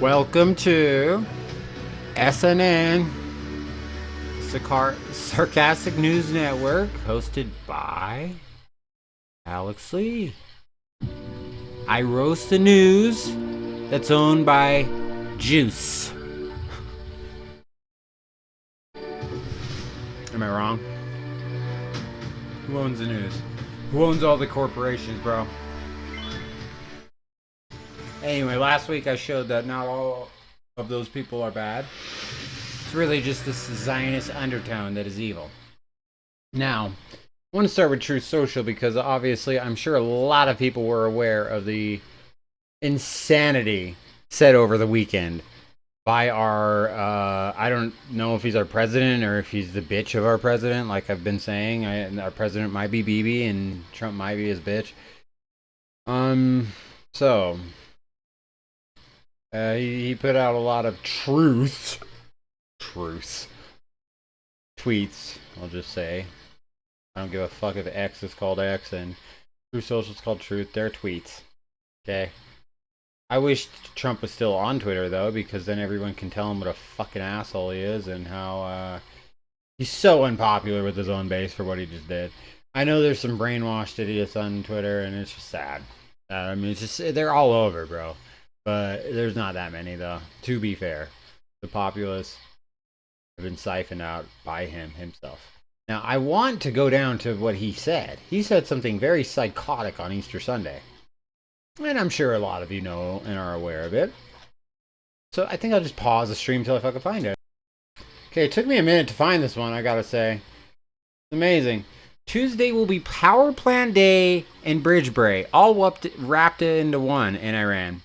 Welcome to SNN, Sarcastic News Network, hosted by Alex Lee. I roast the news that's owned by Juice. Am I wrong? Who owns the news? Who owns all the corporations, bro? Anyway, last week I showed that not all of those people are bad. It's really just this Zionist undertone that is evil. Now, I want to start with Truth Social because obviously I'm sure a lot of people were aware of the insanity said over the weekend by our, I don't know if he's our president or if he's the bitch of our president, like I've been saying. Our president might be BB and Trump might be his bitch. He put out a lot of truth tweets, I'll just say. I don't give a fuck if X is called X and Truth Social is called Truth. They're tweets. Okay? I wish Trump was still on Twitter, though, because then everyone can tell him what a fucking asshole he is and how he's so unpopular with his own base for what he just did. I know there's some brainwashed idiots on Twitter, and it's just sad. I mean, it's just, they're all over, bro. But there's not that many, though. To be fair, the populace have been siphoned out by him himself. Now, I want to go down to what he said. He said something very psychotic on Easter Sunday. And I'm sure a lot of you know and are aware of it. So I think I'll just pause the stream till I fucking find it. Okay, it took me a minute to find this one, I gotta say. It's amazing. Tuesday will be Power Plant Day and Bridge Break, all wrapped into one in Iran.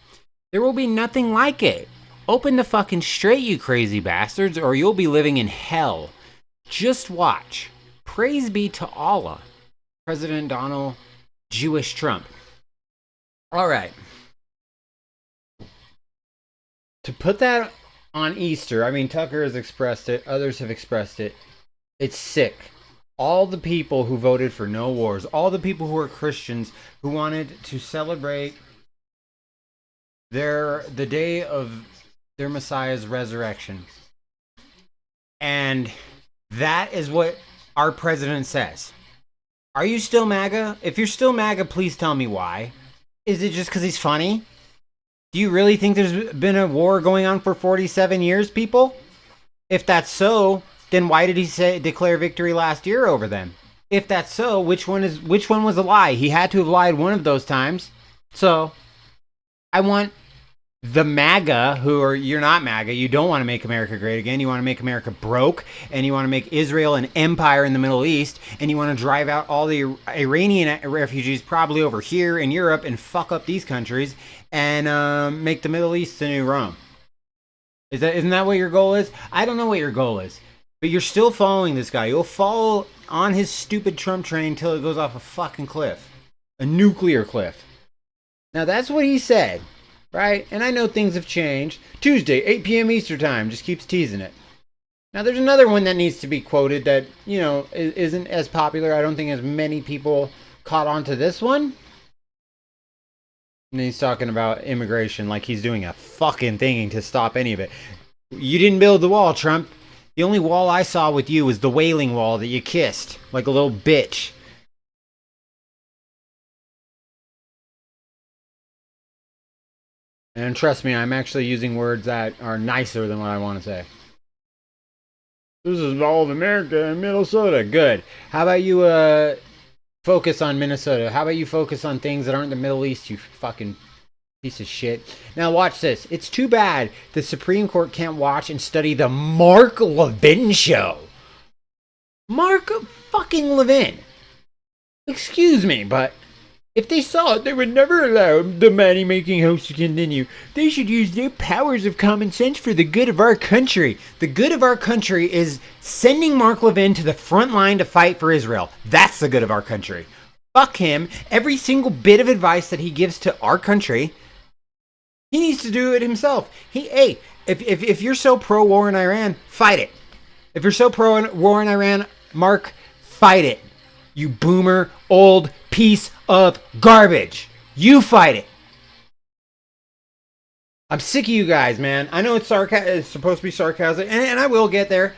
There will be nothing like it. Open the fucking straight, you crazy bastards, or you'll be living in hell. Just watch. Praise be to Allah. President Donald Jewish Trump. All right. To put that on Easter, I mean, Tucker has expressed it. Others have expressed it. It's sick. All the people who voted for no wars, all the people who are Christians who wanted to celebrate the day of their Messiah's resurrection. And that is what our president says. Are you still MAGA? If you're still MAGA, please tell me why. Is it just because he's funny? Do you really think there's been a war going on for 47 years, people? If that's so, then why did he declare victory last year over them? If that's so, which one was a lie? He had to have lied one of those times. So I want the MAGA, you're not MAGA, you don't want to make America great again, you want to make America broke, and you want to make Israel an empire in the Middle East, and you want to drive out all the Iranian refugees probably over here in Europe and fuck up these countries and make the Middle East the new Rome. Isn't that what your goal is? I don't know what your goal is, but you're still following this guy. You'll follow on his stupid Trump train until it goes off a fucking cliff. A nuclear cliff. Now that's what he said. Right? And I know things have changed. Tuesday, 8 p.m. Easter time. Just keeps teasing it. Now, there's another one that needs to be quoted that, you know, isn't as popular. I don't think as many people caught on to this one. And he's talking about immigration like he's doing a fucking thing to stop any of it. You didn't build the wall, Trump. The only wall I saw with you was the Wailing Wall that you kissed like a little bitch. And trust me, I'm actually using words that are nicer than what I want to say. This is all of America and Minnesota. Good. How about you focus on Minnesota? How about you focus on things that aren't the Middle East, you fucking piece of shit? Now watch this. It's too bad the Supreme Court can't watch and study the Mark Levin show. Mark fucking Levin. Excuse me, but if they saw it, they would never allow the money-making host to continue. They should use their powers of common sense for the good of our country. The good of our country is sending Mark Levin to the front line to fight for Israel. That's the good of our country. Fuck him. Every single bit of advice that he gives to our country, he needs to do it himself. If you're so pro-war in Iran, fight it. If you're so pro-war in Iran, Mark, fight it. You boomer, old piece of garbage. You fight it. I'm sick of you guys, man. I know it's supposed to be sarcasm, and I will get there,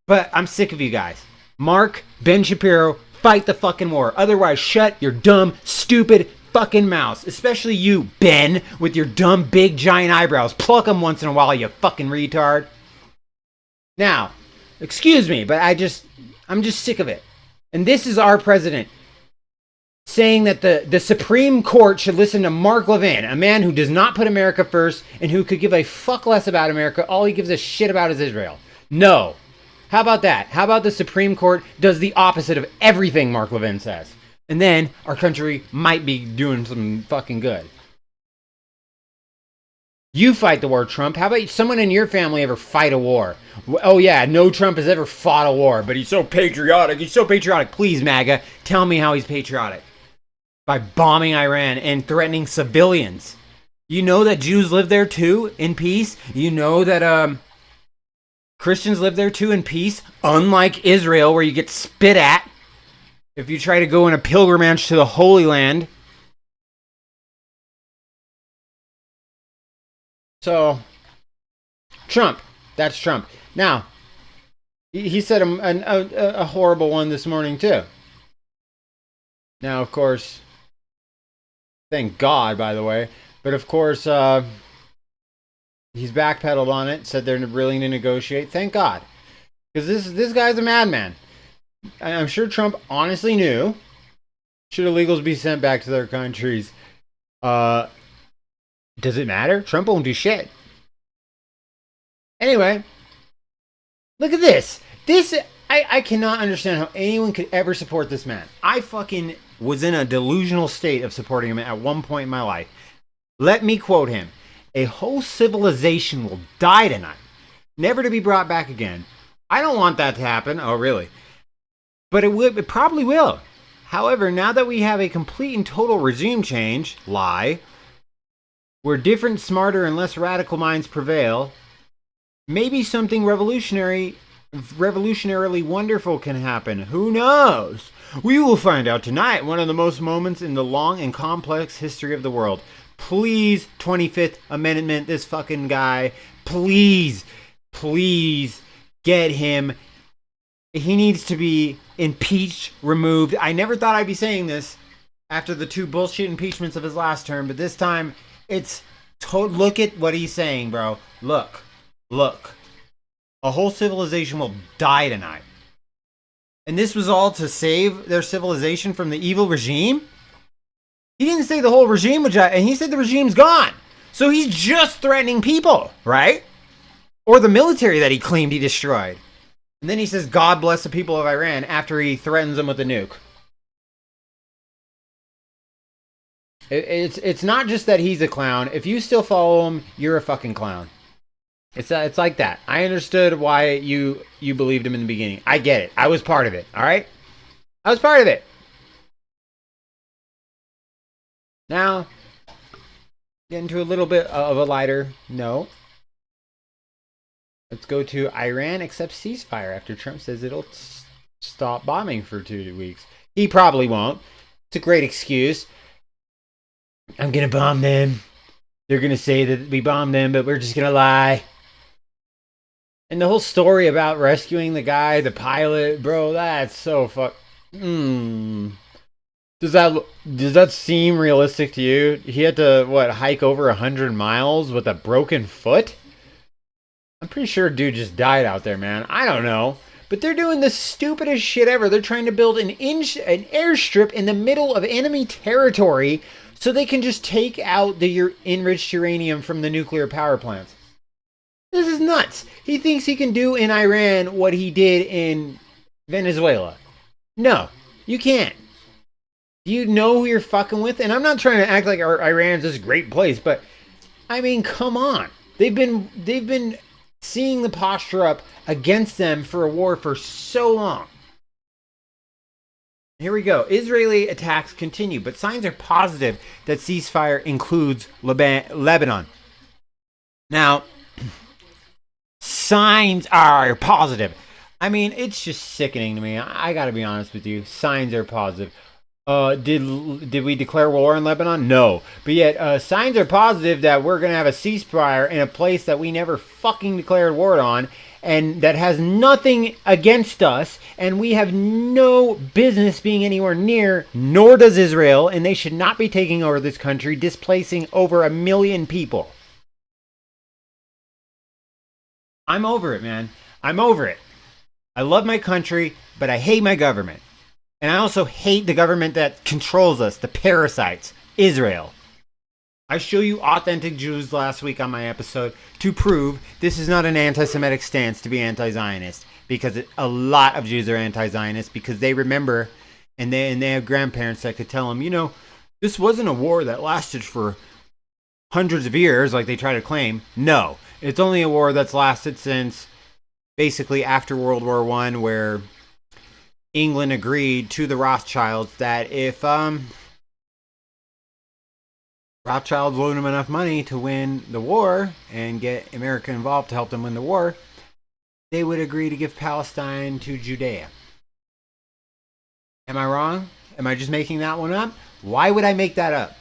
but I'm sick of you guys. Mark, Ben Shapiro, fight the fucking war. Otherwise, shut your dumb, stupid fucking mouths. Especially you, Ben, with your dumb, big, giant eyebrows. Pluck them once in a while, you fucking retard. Now, excuse me, but I'm just sick of it. And this is our president saying that the Supreme Court should listen to Mark Levin, a man who does not put America first and who could give a fuck less about America. All he gives a shit about is Israel. No. How about that? How about the Supreme Court does the opposite of everything Mark Levin says? And then our country might be doing some fucking good. You fight the war, Trump. How about someone in your family ever fight a war? Oh, yeah, no Trump has ever fought a war, but he's so patriotic. He's so patriotic. Please, MAGA, tell me how he's patriotic. By bombing Iran and threatening civilians. You know that Jews live there too in peace? You know that Christians live there too in peace? Unlike Israel, where you get spit at if you try to go on a pilgrimage to the Holy Land. So, Trump. That's Trump. Now, he said a horrible one this morning, too. Now, of course, thank God, by the way. But, of course, he's backpedaled on it, said they're willing to negotiate. Thank God. Because this guy's a madman. I'm sure Trump honestly knew. Should illegals be sent back to their countries? Does it matter? Trump won't do shit. Anyway, look at this. I cannot understand how anyone could ever support this man. I fucking was in a delusional state of supporting him at one point in my life. Let me quote him. A whole civilization will die tonight, never to be brought back again. I don't want that to happen. Oh, really? But it probably will. However, now that we have a complete and total regime change, lie, where different, smarter, and less radical minds prevail, maybe something revolutionarily wonderful can happen. Who knows? We will find out tonight. One of the most moments in the long and complex history of the world. Please, 25th Amendment, this fucking guy. Please get him. He needs to be impeached, removed. I never thought I'd be saying this after the 2 bullshit impeachments of his last term, but this time it's look at what he's saying, bro. Look. A whole civilization will die tonight. And this was all to save their civilization from the evil regime? He didn't say the whole regime would die, and he said the regime's gone. So he's just threatening people, right? Or the military that he claimed he destroyed. And then he says, God bless the people of Iran after he threatens them with a nuke. It's not just that he's a clown. If you still follow him, you're a fucking clown. It's like that. I understood why you believed him in the beginning. I get it. I was part of it. All right? I was part of it. Now, get into a little bit of a lighter note. Let's go to Iran accepts ceasefire after Trump says it'll stop bombing for 2 weeks. He probably won't. It's a great excuse. I'm going to bomb them. They're going to say that we bombed them, but we're just going to lie. And the whole story about rescuing the guy, the pilot, bro, that's so Does that seem realistic to you? He had to, hike over 100 miles with a broken foot? I'm pretty sure a dude just died out there, man. I don't know. But they're doing the stupidest shit ever. They're trying to build an airstrip in the middle of enemy territory so they can just take out the enriched uranium from the nuclear power plants. This is nuts. He thinks he can do in Iran what he did in Venezuela. No, you can't. Do you know who you're fucking with? And I'm not trying to act like Iran's this great place, but I mean, come on. They've been seeing the posture up against them for a war for so long. Here we go. Israeli attacks continue, but signs are positive that ceasefire includes Lebanon. Now, signs are positive. I mean, it's just sickening to me. I gotta be honest with you. Signs are positive. Did we declare war on Lebanon? No. But yet, signs are positive that we're going to have a ceasefire in a place that we never fucking declared war on, and that has nothing against us, and we have no business being anywhere near, nor does Israel, and they should not be taking over this country, displacing over 1 million people. I'm over it, man. I'm over it. I love my country, but I hate my government. And I also hate the government that controls us, the parasites, Israel. I show you authentic Jews last week on my episode to prove this is not an anti-Semitic stance to be anti-Zionist, because a lot of Jews are anti-Zionist because they remember, and they have grandparents that could tell them, you know, this wasn't a war that lasted for hundreds of years like they try to claim. No, it's only a war that's lasted since basically after World War I, where England agreed to the Rothschilds that if Rothschilds loaned them enough money to win the war and get America involved to help them win the war, they would agree to give Palestine to Judea. Am I wrong? Am I just making that one up? Why would I make that up?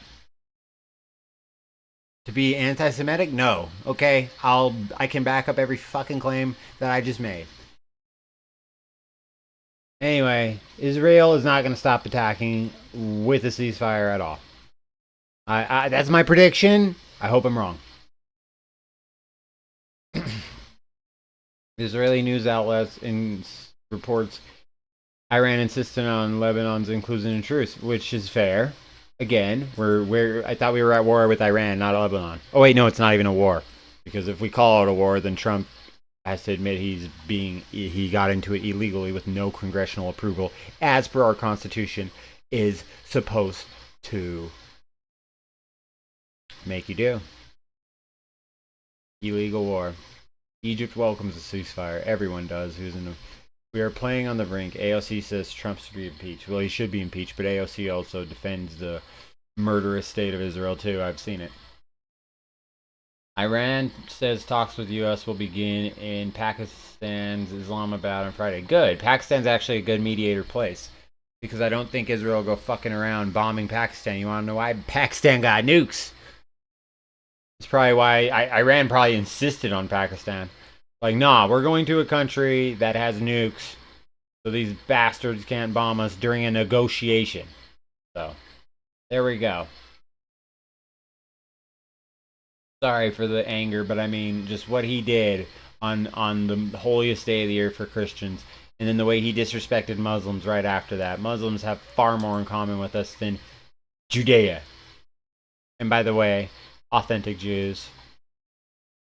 To be anti-Semitic? No. Okay, I can back up every fucking claim that I just made. Anyway, Israel is not going to stop attacking with a ceasefire at all. That's my prediction. I hope I'm wrong. Israeli news outlets reports Iran insisted on Lebanon's inclusion in truce, which is fair. Again, I thought we were at war with Iran, not Lebanon. Oh wait, no, it's not even a war, because if we call it a war, then Trump has to admit he got into it illegally with no congressional approval, as per our Constitution is supposed to make you do. Illegal war. Egypt welcomes a ceasefire. Everyone does. We are playing on the brink. AOC says Trump should be impeached. Well, he should be impeached, but AOC also defends the murderous state of Israel too. I've seen it. Iran says talks with U.S. will begin in Pakistan's Islamabad on Friday. Good. Pakistan's actually a good mediator place, because I don't think Israel will go fucking around bombing Pakistan. You want to know why? Pakistan got nukes. That's probably why Iran probably insisted on Pakistan. Like, nah, we're going to a country that has nukes, so these bastards can't bomb us during a negotiation. So, there we go. Sorry for the anger, but I mean, just what he did on the holiest day of the year for Christians, and then the way he disrespected Muslims right after that. Muslims have far more in common with us than Judea. And by the way, authentic Jews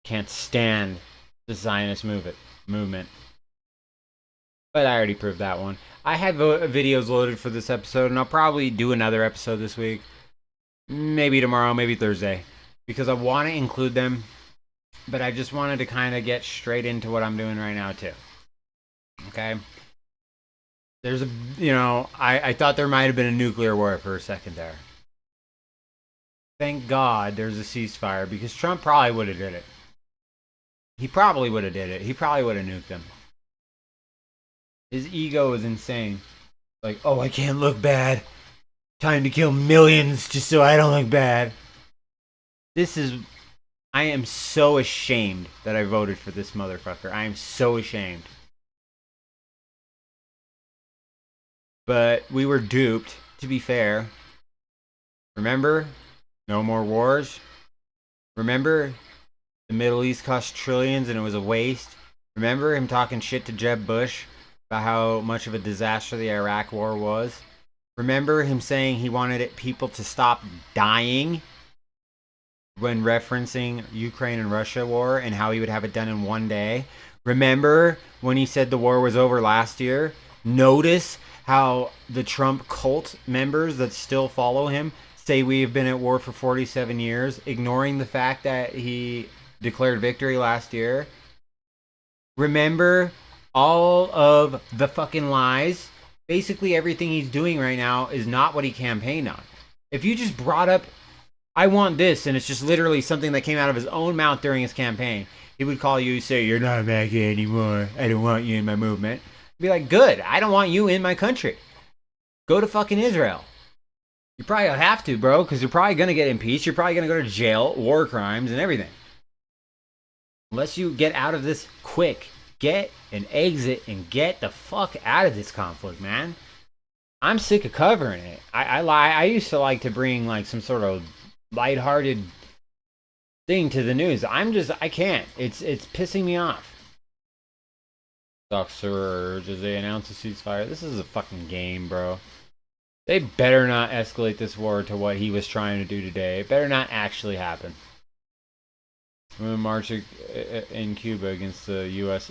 can't stand the Zionist movement. But I already proved that one. I had videos loaded for this episode, and I'll probably do another episode this week. Maybe tomorrow, maybe Thursday. Because I want to include them, but I just wanted to kind of get straight into what I'm doing right now, too. Okay? There's I thought there might have been a nuclear war for a second there. Thank God there's a ceasefire, because Trump probably would have did it. He probably would have did it. He probably would have nuked them. His ego is insane. Like, oh, I can't look bad. Time to kill millions just so I don't look bad. I am so ashamed that I voted for this motherfucker. I am so ashamed. But we were duped, to be fair. Remember? No more wars. Remember? The Middle East cost trillions and it was a waste. Remember him talking shit to Jeb Bush about how much of a disaster the Iraq war was? Remember him saying he wanted people to stop dying when referencing Ukraine and Russia war, and how he would have it done in one day? Remember when he said the war was over last year? Notice how the Trump cult members that still follow him say we have been at war for 47 years, ignoring the fact that he declared victory last year. Remember all of the fucking lies? Basically everything he's doing right now is not what he campaigned on. If you just brought up, I want this, and it's just literally something that came out of his own mouth during his campaign, he would call you, say, you're not a MAGA anymore. I don't want you in my movement. Be like, good, I don't want you in my country. Go to fucking Israel. You probably have to, bro, because you're probably going to get impeached. You're probably going to go to jail, war crimes, and everything. Unless you get out of this quick. Get an exit and get the fuck out of this conflict, man. I'm sick of covering it. I used to like to bring like some sort of lighthearted thing to the news. I can't. It's pissing me off. Stock surge as they announce a ceasefire. This is a fucking game, bro. They better not escalate this war to what he was trying to do today. It better not actually happen. We're going to march in Cuba against the U.S.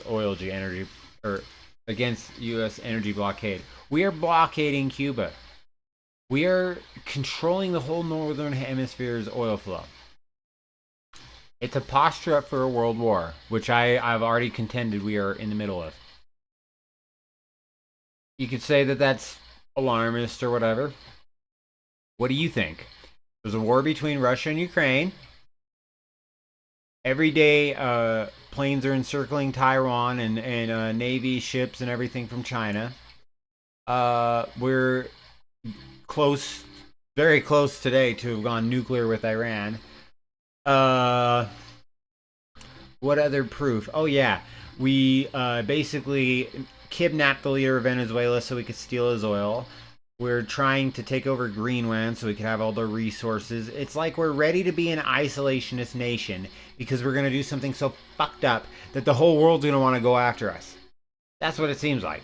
against U.S. energy blockade. We are blockading Cuba. We are controlling the whole northern hemisphere's oil flow. It's a posture up for a world war, which I've already contended we are in the middle of. You could say that that's alarmist or whatever. What do you think? There's a war between Russia and Ukraine. Every day, planes are encircling Taiwan and Navy ships and everything from China. We're close, very close today to have gone nuclear with Iran. What other proof? Oh, yeah. We basically kidnapped the leader of Venezuela so we could steal his oil. We're trying to take over Greenland so we can have all the resources. It's like we're ready to be an isolationist nation because we're going to do something so fucked up that the whole world's going to want to go after us. That's what it seems like.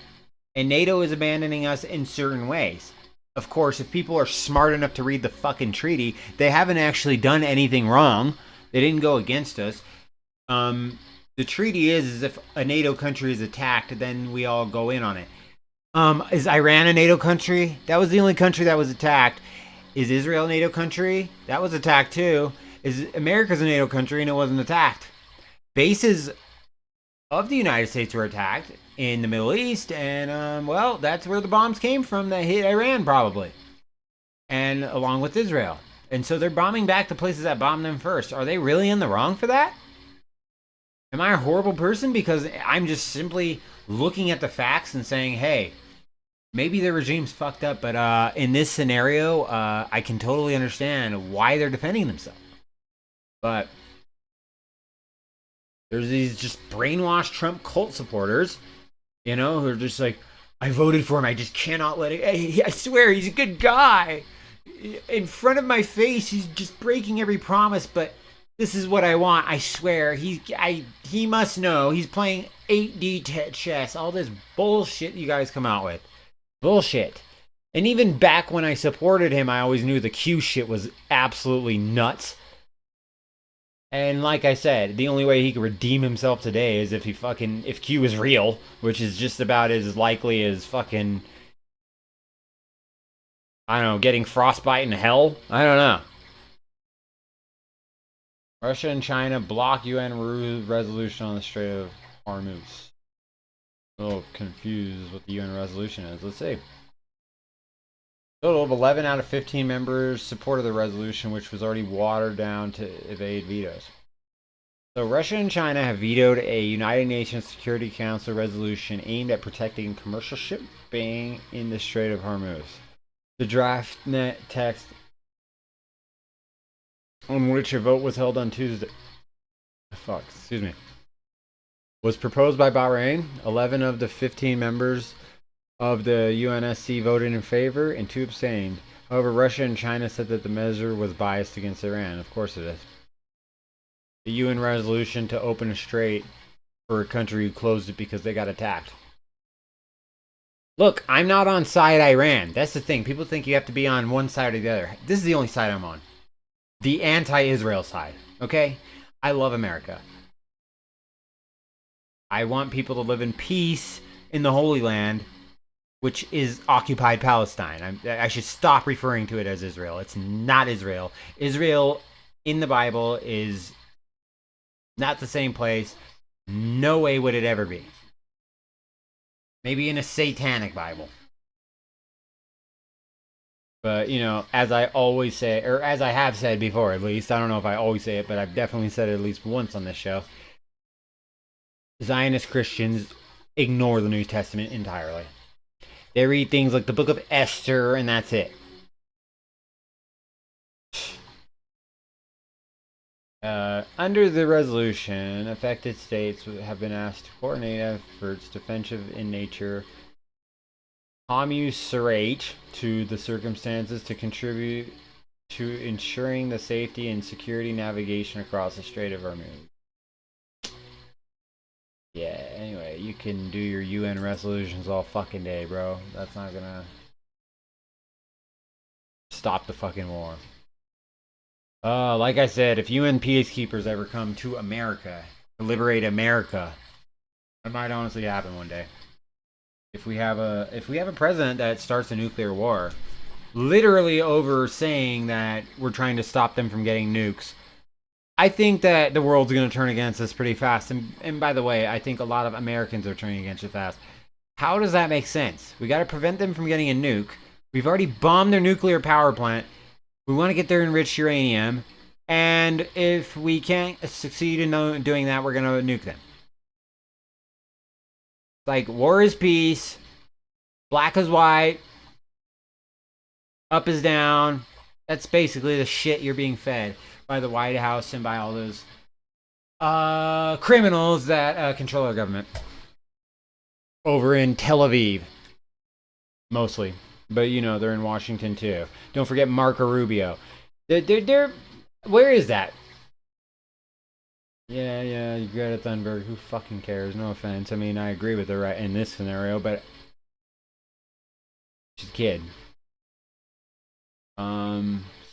And NATO is abandoning us in certain ways. Of course, if people are smart enough to read the fucking treaty, they haven't actually done anything wrong. They didn't go against us. The treaty is if a NATO country is attacked, then we all go in on it. Is Iran a NATO country? That was the only country that was attacked. Is Israel a NATO country? That was attacked too. Is America's a NATO country and it wasn't attacked? Bases of the United States were attacked in the Middle East, and well, that's where the bombs came from that hit Iran probably, and along with Israel. And so they're bombing back the places that bombed them first. Are they really in the wrong for that? Am I a horrible person because I'm just simply looking at the facts and saying, hey, maybe the regime's fucked up, but in this scenario, I can totally understand why they're defending themselves. But there's these just brainwashed Trump cult supporters, you know, who are just like, I voted for him. I just cannot let it. I swear, he's a good guy. In front of my face, he's just breaking every promise, but this is what I want. I swear, he must know. He's playing 8D chess. All this bullshit you guys come out with. Bullshit. And even back when I supported him, I always knew the Q shit was absolutely nuts. And like I said, the only way he could redeem himself today is if if Q is real, which is just about as likely as fucking, I don't know, getting frostbite in hell? I don't know. Russia and China block UN resolution on the Strait of Hormuz. A little confused what the UN resolution is. Let's see. Total of 11 out of 15 members supported the resolution, which was already watered down to evade vetoes. So Russia and China have vetoed a United Nations Security Council resolution aimed at protecting commercial shipping in the Strait of Hormuz. The draft net text on which a vote was held on Tuesday was proposed by Bahrain. 11 of the 15 members of the UNSC voted in favor and 2 abstained. However, Russia and China said that the measure was biased against Iran. Of course it is. The UN resolution to open a strait for a country who closed it because they got attacked. Look, I'm not on side Iran. That's the thing. People think you have to be on one side or the other. This is the only side I'm on. The anti-Israel side. Okay? I love America. I want people to live in peace in the Holy Land, which is occupied Palestine. I should stop referring to it as Israel. It's not Israel. Israel in the Bible is not the same place. No way would it ever be. Maybe in a satanic Bible. But, you know, as I always say, or as I have said before at least, I don't know if I always say it, but I've definitely said it at least once on this show. Zionist Christians ignore the New Testament entirely. They read things like the book of Esther, and that's it. Under the resolution, affected states have been asked to coordinate efforts defensive in nature, commiserate to the circumstances to contribute to ensuring the safety and security navigation across the Strait of Hormuz. Yeah, anyway, you can do your UN resolutions all fucking day, bro. That's not gonna stop the fucking war. Like I said, if UN peacekeepers ever come to America to liberate America, it might honestly happen one day. If we have a president that starts a nuclear war, literally over saying that we're trying to stop them from getting nukes, I think that the world's going to turn against us pretty fast. And by the way, I think a lot of Americans are turning against it fast. How does that make sense? We got to prevent them from getting a nuke. We've already bombed their nuclear power plant. We want to get their enriched uranium. And if we can't succeed in doing that, we're going to nuke them. Like, war is peace. Black is white. Up is down. That's basically the shit you're being fed by the White House and by all those criminals that control our government over in Tel Aviv, mostly, but you know they're in Washington too. Don't forget Marco Rubio. They're where is that? Yeah, Greta Thunberg. Who fucking cares? No offense. I mean, I agree with her right in this scenario, but she's a kid.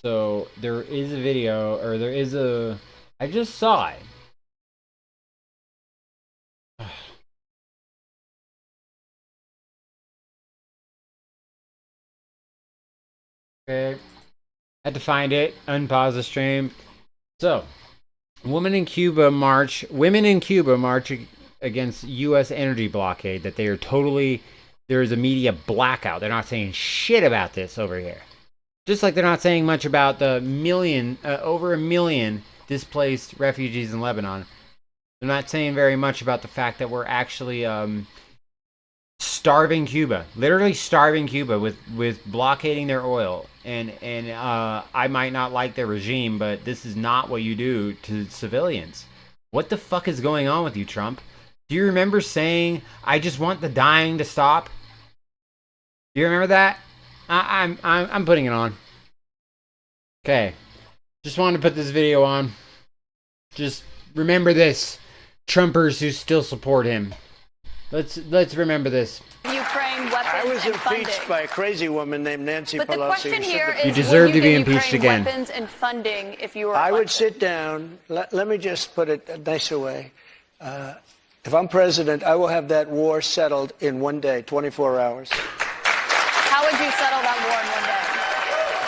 So there is a video, or there is a. I just saw it. Okay, had to find it. Unpause the stream. So, women in Cuba march against U.S. energy blockade. That they are totally. There is a media blackout. They're not saying shit about this over here. Just like they're not saying much about the over a million displaced refugees in Lebanon. They're not saying very much about the fact that we're actually starving Cuba, literally starving Cuba with blockading their oil. And I might not like their regime, but this is not what you do to civilians. What the fuck is going on with you, Trump? Do you remember saying, "I just want the dying to stop"? Do you remember that? I'm putting it on. Okay. Just wanted to put this video on. Just remember this. Trumpers who still support him. Let's remember this. Ukraine weapons I was and impeached funding. by a crazy woman named Nancy Pelosi. But the question here is, you deserve to be impeached Ukraine again. Weapons and funding if you were I elected? would sit down. Let me just put it a nicer way. If I'm president, I will have that war settled in one day, 24 hours. How would you settle that war in one day?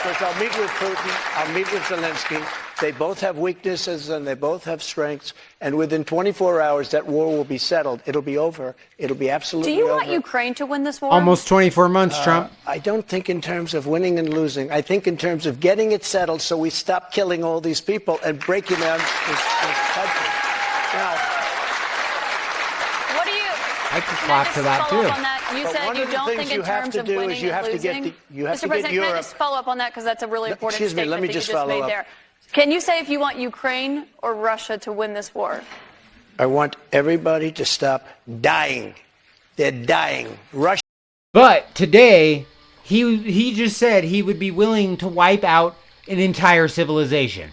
Because I'll meet with Putin, I'll meet with Zelensky. They both have weaknesses and they both have strengths. And within 24 hours, that war will be settled. It'll be over. It'll be absolutely over. Do you want Ukraine to win this war? Almost 24 months, Trump. I don't think in terms of winning and losing. I think in terms of getting it settled so we stop killing all these people and breaking down this country. Now, what do you? I could clap to that too. You But said one you of the don't things think in you have terms to of do is winning you and have to get losing. you have Mr. to get President, Europe. can I just follow up on that because that's a really important Excuse me, statement let me that just you just follow made up. there. Can you say if you want Ukraine or Russia to win this war? I want everybody to stop dying. They're dying. Russia. But today, he just said he would be willing to wipe out an entire civilization.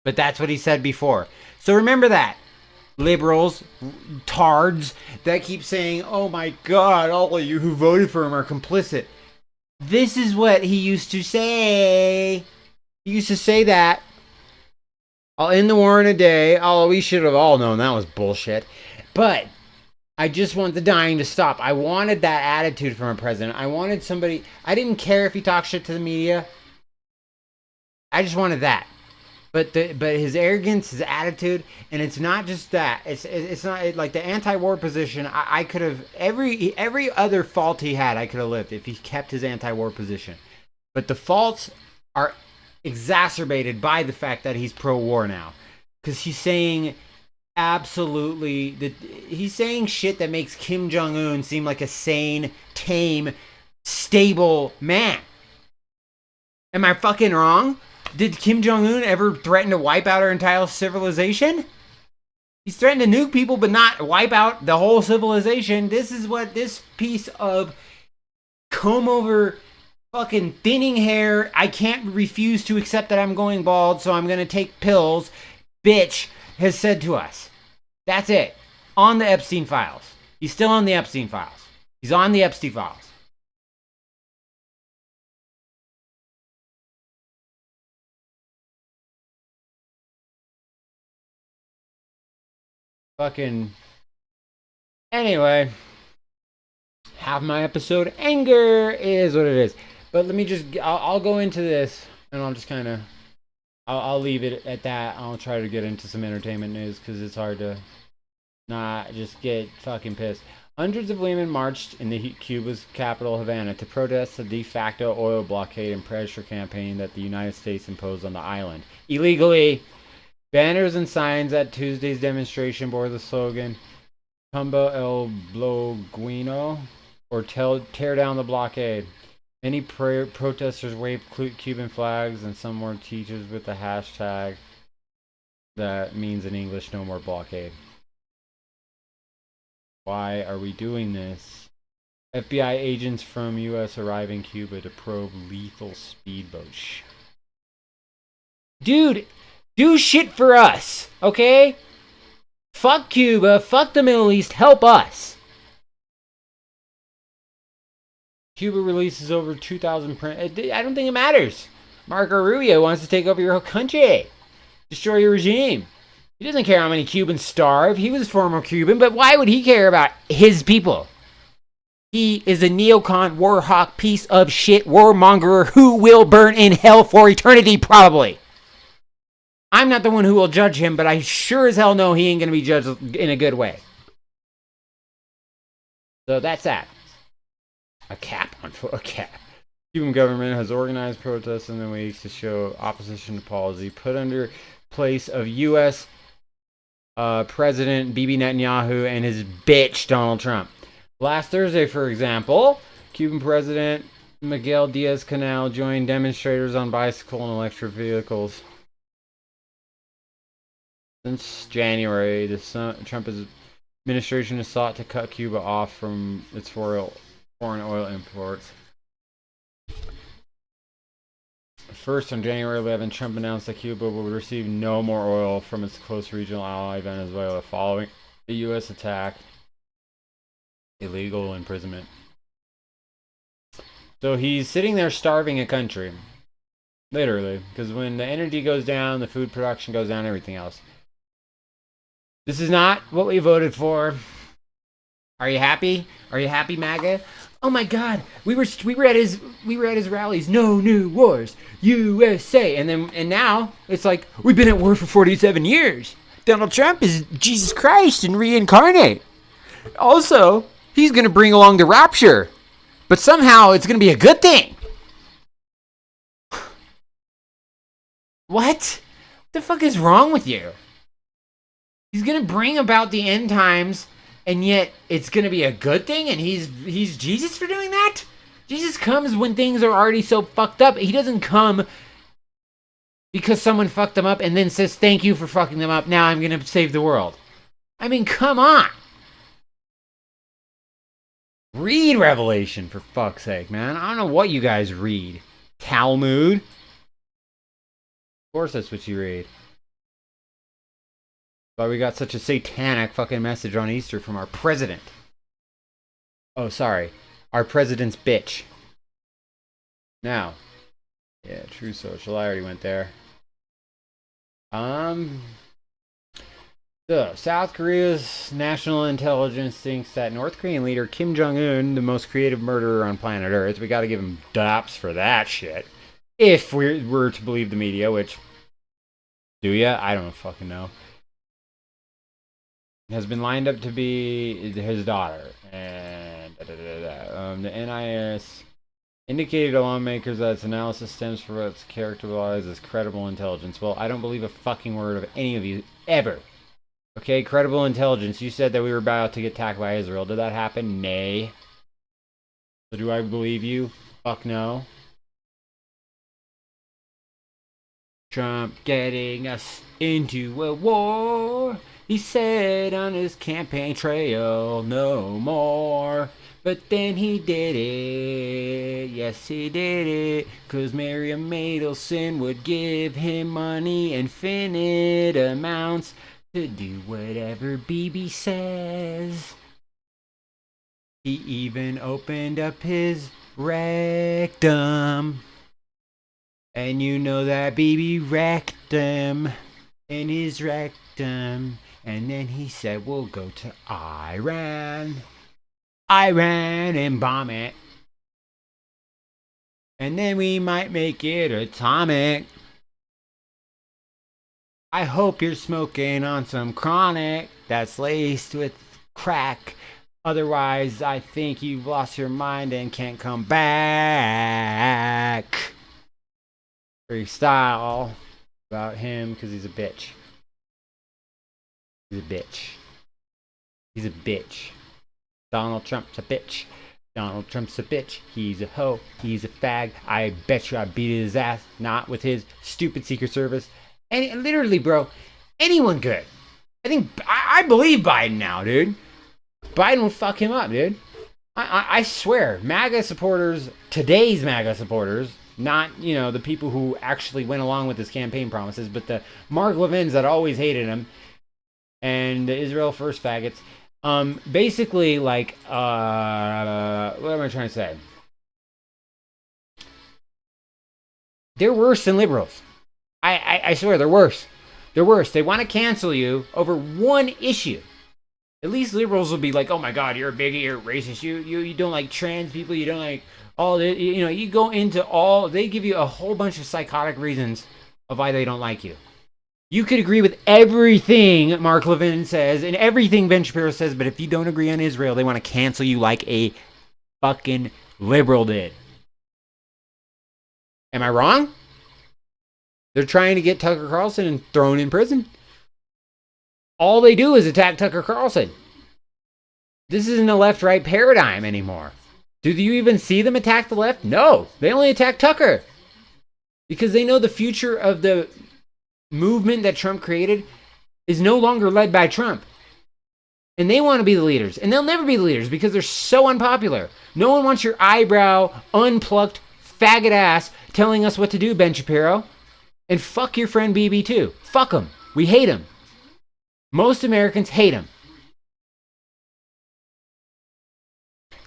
But that's what he said before. So remember that. Liberals, tards, that keep saying, "Oh my God, all of you who voted for him are complicit." This is what he used to say. He used to say that. I'll end the war in a day. Oh, we should have all known that was bullshit. But I just want the dying to stop. I wanted that attitude from a president. I wanted somebody. I didn't care if he talked shit to the media. I just wanted that. But his arrogance, his attitude, and it's not just that. It's not like the anti-war position. I could have every other fault he had. I could have lived if he kept his anti-war position. But the faults are exacerbated by the fact that he's pro-war now, because he's saying absolutely that he's saying shit that makes Kim Jong-un seem like a sane, tame, stable man. Am I fucking wrong? Did Kim Jong-un ever threaten to wipe out our entire civilization? He's threatened to nuke people, but not wipe out the whole civilization. This is what this piece of comb over fucking thinning hair, I can't refuse to accept that I'm going bald, so I'm going to take pills, bitch, has said to us. That's it. On the Epstein files. He's still on the Epstein files. He's on the Epstein files. Fucking. Anyway. Half my episode anger is what it is. But let me just. I'll go into this and I'll just kind of. I'll leave it at that. I'll try to get into some entertainment news because it's hard to not just get fucking pissed. Hundreds of women marched in the Cuba's capital, Havana, to protest the de facto oil blockade and pressure campaign that the United States imposed on the island. Illegally, banners and signs at Tuesday's demonstration bore the slogan, Tumba el Bloguino, or tear down the blockade. Many protesters waved Cuban flags, and some were teachers with the hashtag that means in English, no more blockade. Why are we doing this? FBI agents from U.S. arrive in Cuba to probe lethal speedboat. Dude, do shit for us, okay? Fuck Cuba, fuck the Middle East, help us. Cuba releases over 2,000 I don't think it matters. Marco Rubio wants to take over your whole country. Destroy your regime. He doesn't care how many Cubans starve. He was former Cuban, but why would he care about his people? He is a neocon, war hawk, piece of shit, warmonger who will burn in hell for eternity, probably. I'm not the one who will judge him, but I sure as hell know he ain't going to be judged in a good way. So that's that. A cap. Cuban government has organized protests in the weeks to show opposition to policy put under place of U.S. President Bibi Netanyahu and his bitch Donald Trump. Last Thursday, for example, Cuban President Miguel Diaz-Canel joined demonstrators on bicycle and electric vehicles. Since January, the Trump administration has sought to cut Cuba off from its foreign oil imports. First, on January 11, Trump announced that Cuba will receive no more oil from its close regional ally Venezuela following the U.S. attack. Illegal imprisonment. So he's sitting there starving a country. Literally. Because when the energy goes down, the food production goes down, everything else. This is not what we voted for. Are you happy? Are you happy, MAGA? Oh my God, we were at his rallies. No new wars, USA. And now it's like we've been at war for 47 years. Donald Trump is Jesus Christ and reincarnate. Also, he's gonna bring along the rapture, but somehow it's gonna be a good thing. What the fuck is wrong with you? He's gonna bring about the end times. And yet, it's going to be a good thing? And he's Jesus for doing that? Jesus comes when things are already so fucked up. He doesn't come because someone fucked them up and then says, thank you for fucking them up. Now I'm going to save the world. I mean, come on. Read Revelation, for fuck's sake, man. I don't know what you guys read. Talmud? Of course that's what you read. Why we got such a satanic fucking message on Easter from our president. Oh, sorry. Our president's bitch. Now. Yeah, True Social. I already went there. So, South Korea's national intelligence thinks that North Korean leader Kim Jong-un, the most creative murderer on planet Earth, we gotta give him daps for that shit. If we're to believe the media, which... Do ya? I don't fucking know. Has been lined up to be his daughter. And the NIS indicated to lawmakers that its analysis stems from what's characterized as credible intelligence. Well, I don't believe a fucking word of any of you, ever. Okay, credible intelligence. You said that we were about to get attacked by Israel. Did that happen? Nay. So do I believe you? Fuck no. Trump getting us into a war. He said on his campaign trail, no more. But then he did it. Yes, he did it. 'Cause Miriam Adelson would give him money, infinite amounts, to do whatever BB says. He even opened up his rectum. And you know that BB wrecked him in his rectum. And then he said, we'll go to Iran and bomb it. And then we might make it atomic. I hope you're smoking on some chronic that's laced with crack. Otherwise, I think you've lost your mind and can't come back. Freestyle about him because he's a bitch. He's a bitch. He's a bitch. Donald Trump's a bitch. Donald Trump's a bitch. He's a hoe. He's a fag. I bet you I beat his ass. Not with his stupid Secret Service. And literally, bro, anyone could. I believe Biden now, dude. Biden will fuck him up, dude. I swear, MAGA supporters, today's MAGA supporters, not, you know, the people who actually went along with his campaign promises, but the Mark Levins that always hated him, and the Israel First faggots, basically, like, what am I trying to say? They're worse than liberals. I swear, they're worse. They're worse. They want to cancel you over one issue. At least liberals will be like, oh my God, you're a bigot, you're a racist, you don't like trans people, you don't like all the, you know, you go into all, they give you a whole bunch of psychotic reasons of why they don't like you. You could agree with everything Mark Levin says and everything Ben Shapiro says, but if you don't agree on Israel, they want to cancel you like a fucking liberal did. Am I wrong? They're trying to get Tucker Carlson and thrown in prison. All they do is attack Tucker Carlson. This isn't a left-right paradigm anymore. Do you even see them attack the left? No, they only attack Tucker. Because they know the future of the movement that Trump created is no longer led by Trump. And they want to be the leaders. And they'll never be the leaders because they're so unpopular. No one wants your eyebrow, unplucked, faggot ass telling us what to do, Ben Shapiro. And fuck your friend BB too. Fuck him. We hate him. Most Americans hate him.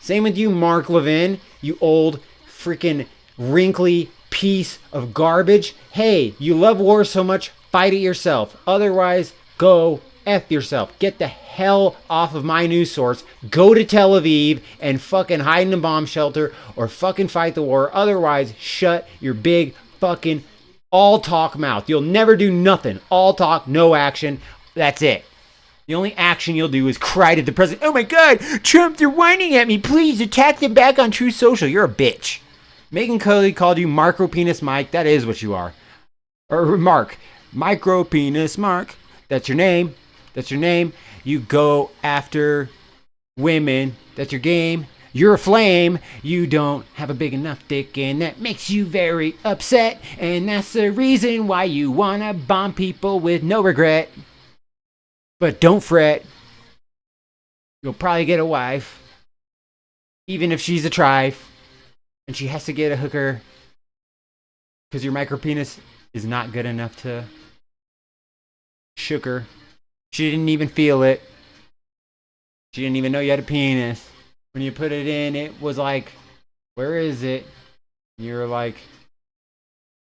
Same with you, Mark Levin, you old freaking wrinkly piece of garbage. Hey, you love war so much, fight it yourself. Otherwise, go F yourself. Get the hell off of my news source. Go to Tel Aviv and fucking hide in a bomb shelter or fucking fight the war. Otherwise, shut your big fucking all talk mouth. You'll never do nothing. All talk, no action. That's it. The only action you'll do is cry to the president. Oh my God, Trump, they're whining at me. Please attack them back on Truth Social. You're a bitch. Megan Cody called you Micro Penis Mike. That is what you are. Or Mark. Micro Penis Mark. That's your name. That's your name. You go after women. That's your game. You're a flame. You don't have a big enough dick, and that makes you very upset. And that's the reason why you want to bomb people with no regret. But don't fret. You'll probably get a wife. Even if she's a trife. And she has to get a hooker. Because your micro penis is not good enough to shook her. She didn't even feel it. She didn't even know you had a penis. When you put it in, it was like, where is it? You're like,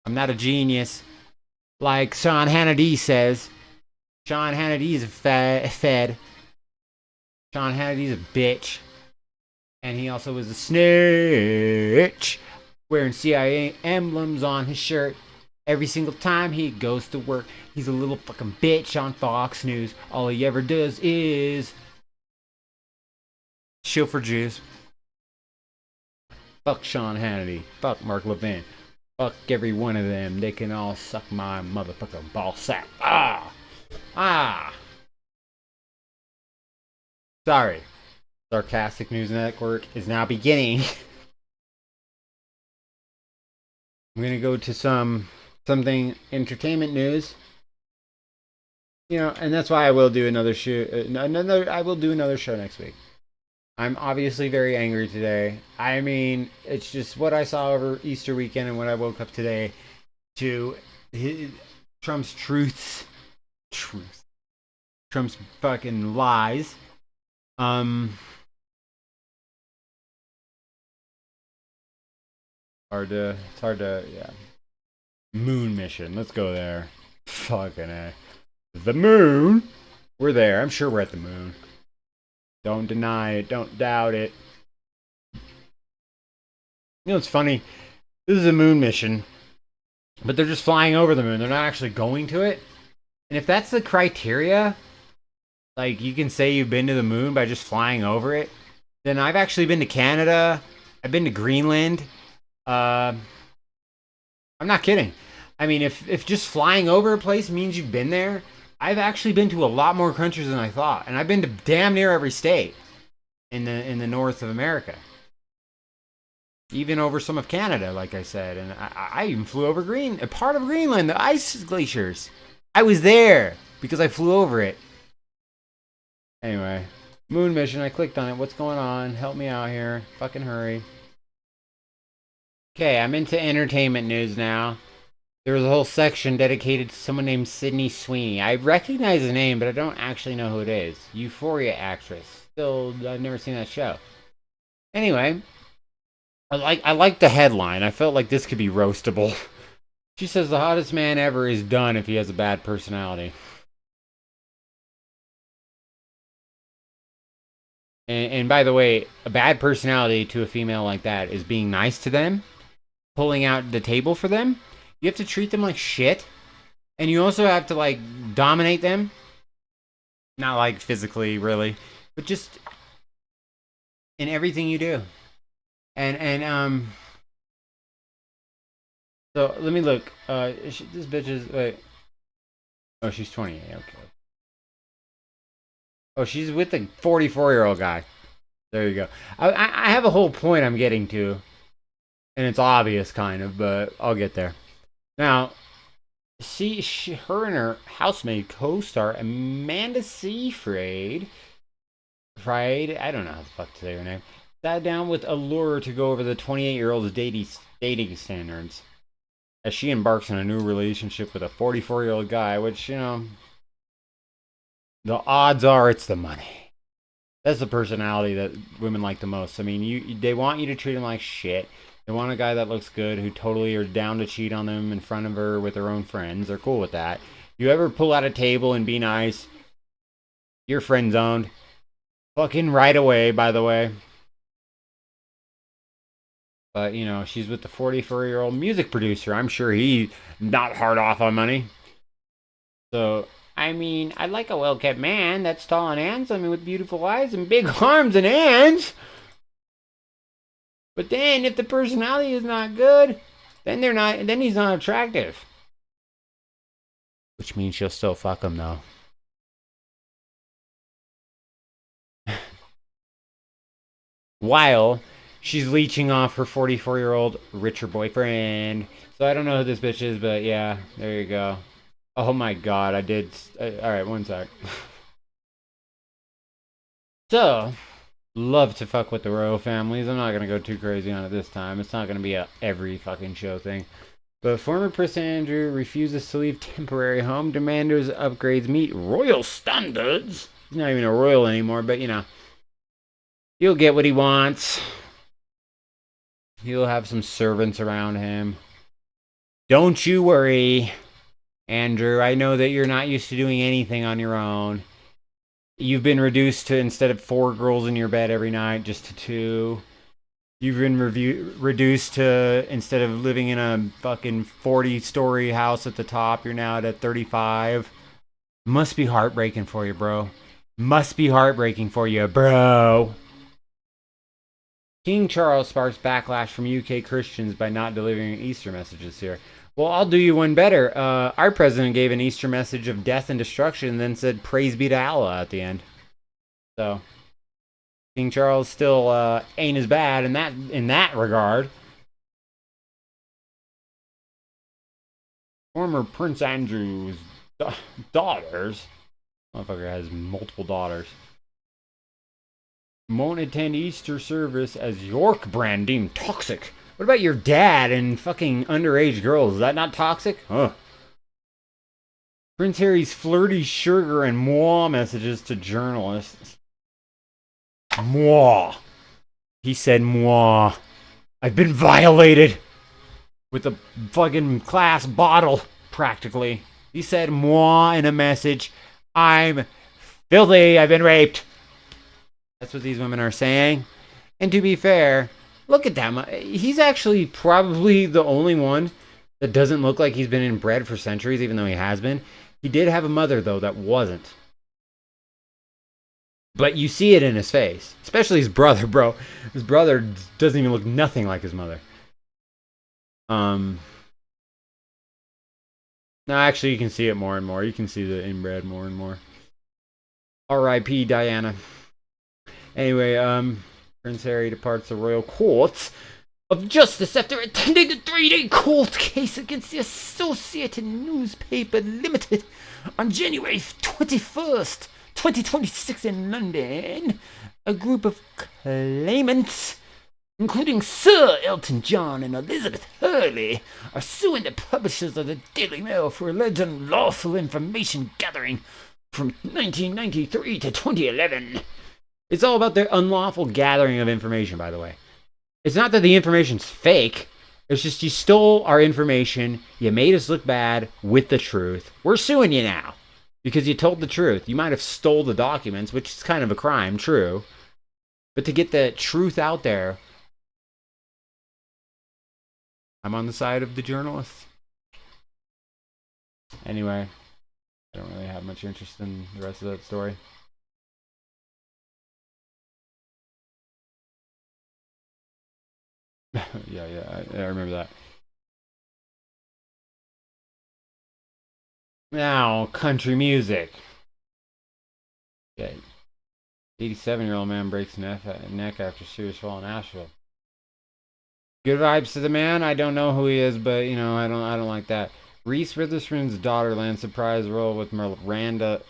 I'm not a genius. Like Sean Hannity says. Sean Hannity's a fed. Sean Hannity's a bitch. And he also was a snitch. Wearing CIA emblems on his shirt. Every single time he goes to work. He's a little fucking bitch on Fox News. All he ever does is shill for Jews. Fuck Sean Hannity. Fuck Mark Levin. Fuck every one of them. They can all suck my motherfucking ball sack. Sorry. Sarcastic News Network is now beginning. I'm gonna go to some something entertainment news. You know, and that's why I will do another show. I will do another show next week. I'm obviously very angry today. I mean, it's just what I saw over Easter weekend and when I woke up today to Trump's truths, Trump's fucking lies. Hard to, it's hard to, yeah. Moon mission. Let's go there. Fucking A. The moon. We're there. I'm sure we're at the moon. Don't deny it. Don't doubt it. You know, it's funny. This is a moon mission, but they're just flying over the moon. They're not actually going to it. And if that's the criteria, like you can say you've been to the moon by just flying over it, then I've actually been to Canada. I've been to Greenland. I'm not kidding. I mean, if just flying over a place means you've been there, I've actually been to a lot more countries than I thought, and I've been to damn near every state in the north of America, even over some of Canada, like I said, and I even flew over a part of Greenland, the ice glaciers. I was there because I flew over it. Anyway, moon mission. I clicked on it. What's going on? Help me out here. Fucking hurry. Okay, I'm into entertainment news now. There was a whole section dedicated to someone named Sydney Sweeney. I recognize the name, but I don't actually know who it is. Euphoria actress. Still, I've never seen that show. Anyway, I like the headline. I felt like this could be roastable. She says the hottest man ever is done if he has a bad personality. And by the way, a bad personality to a female like that is being nice to them, pulling out the table for them. You have to treat them like shit. And you also have to, like, dominate them. Not, like, physically, really. But just in everything you do. So, let me look. This bitch is, wait. Oh, she's 28, okay. Oh, she's with the 44-year-old guy. There you go. I have a whole point I'm getting to. And it's obvious, kind of, but I'll get there. Now, her and her housemate co-star Amanda Seyfried, I don't know how the fuck to say her name, sat down with Allure to go over the 28-year-old's dating standards as she embarks on a new relationship with a 44-year-old guy, which, you know, the odds are it's the money. That's the personality that women like the most. I mean, they want you to treat them like shit. They want a guy that looks good, who totally are down to cheat on them in front of her with their own friends. They're cool with that. You ever pull out a table and be nice, you're friend zoned. Fucking right away, by the way. But, you know, she's with the 44-year-old music producer. I'm sure he's not hard off on money. So, I mean, I like a well-kept man that's tall and handsome and with beautiful eyes and big arms and hands. But then, if the personality is not good, then he's not attractive. Which means she'll still fuck him, though. While she's leeching off her 44-year-old richer boyfriend. So I don't know who this bitch is, but yeah, there you go. Oh my god, I did. Alright, one sec. So, love to fuck with the royal families. I'm not gonna go too crazy on it this time. It's not gonna be a every fucking show thing. But former Prince Andrew refuses to leave temporary home. Demands upgrades meet royal standards. He's not even a royal anymore, but you know. He'll get what he wants. He'll have some servants around him. Don't you worry, Andrew. I know that you're not used to doing anything on your own. You've been reduced to, instead of 4 girls in your bed every night, just to 2. You've been reduced to, instead of living in a fucking 40-story house at the top, you're now at a 35. Must be heartbreaking for you, bro. Must be heartbreaking for you, bro. King Charles sparks backlash from UK Christians by not delivering Easter messages here. Well, I'll do you one better. Our president gave an Easter message of death and destruction and then said, praise be to Allah at the end. So, King Charles still ain't as bad in that regard. Former Prince Andrew's daughters. Motherfucker has multiple daughters. Won't attend Easter service as York brand deemed toxic. What about your dad and fucking underage girls? Is that not toxic? Huh. Prince Harry's flirty sugar and moi messages to journalists. Moi. He said moi. I've been violated. With a fucking glass bottle, practically. He said moi in a message. I'm filthy. I've been raped. That's what these women are saying. And to be fair, look at them. He's actually probably the only one that doesn't look like he's been inbred for centuries, even though he has been. He did have a mother, though, that wasn't. But you see it in his face. Especially his brother, bro. His brother doesn't even look nothing like his mother. No, actually, you can see it more and more. You can see the inbred more and more. R.I.P. Diana. Anyway, Prince Harry departs the royal court of justice after attending a 3-day court case against the Associated Newspaper Limited on January 21st, 2026 in London. A group of claimants, including Sir Elton John and Elizabeth Hurley, are suing the publishers of the Daily Mail for alleged unlawful information gathering from 1993 to 2011. It's all about their unlawful gathering of information, by the way. It's not that the information's fake. It's just you stole our information. You made us look bad with the truth. We're suing you now because you told the truth. You might have stole the documents, which is kind of a crime, true. But to get the truth out there, I'm on the side of the journalists. Anyway, I don't really have much interest in the rest of that story. yeah, I remember that. Now, country music. Okay. 87-year-old man breaks neck after serious fall in Nashville. Good vibes to the man. I don't know who he is, but you know, I don't like that. Reese Witherspoon's daughter lands surprise role with Miranda